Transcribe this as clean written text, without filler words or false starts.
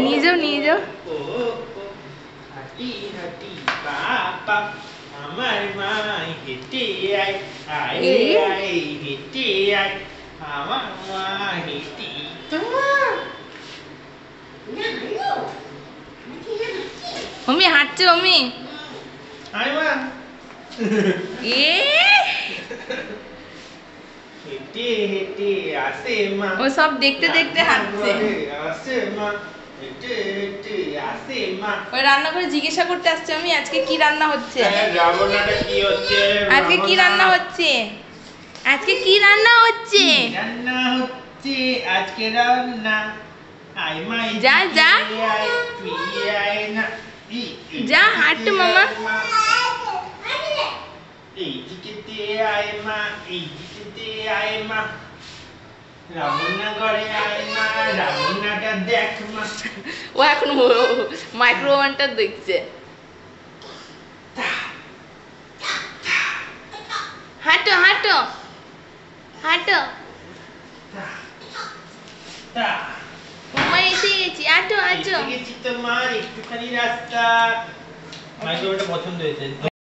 নিয়ে যাও নিয়ে যাও। হাঁটি হাঁটি বাবা আমার মা হেঁটে আয় আয় আয় হেঁটে আয় আমার মা হেঁটে মম্মি হাঁটছে মম্মি। আয় মা এ হেঁটে হেঁটে আসে মা। ও সব দেখতে দেখতে হাঁটছে। আসে মা হেঁটে হেঁটে আসে মা। ওই রান্না করে জিজ্ঞাসা করতে আসছে আমি আজকে কি রান্না হচ্ছে। রান্নাটা কি হচ্ছে? আজকে কি রান্না হচ্ছে? আজকে কি রান্না হচ্ছে? রান্না হচ্ছে আজকে রান্না। আয় মা যা যা যা হাঁট মামা। এই দিকেতে আয় মা এই দিকেতে আয় মা রান্না করে আয় মা রান্নাটা দেখ মা। ও এখন মাইক্রোওভেনটা দেখছে। হাঁটো হাঁটো হাঁটো মামা এসে গেছি হাঁটো হাঁটো। তোমার একটুখানি রাস্তা মাইক্রোওভেনটা পছন্দ হয়েছে।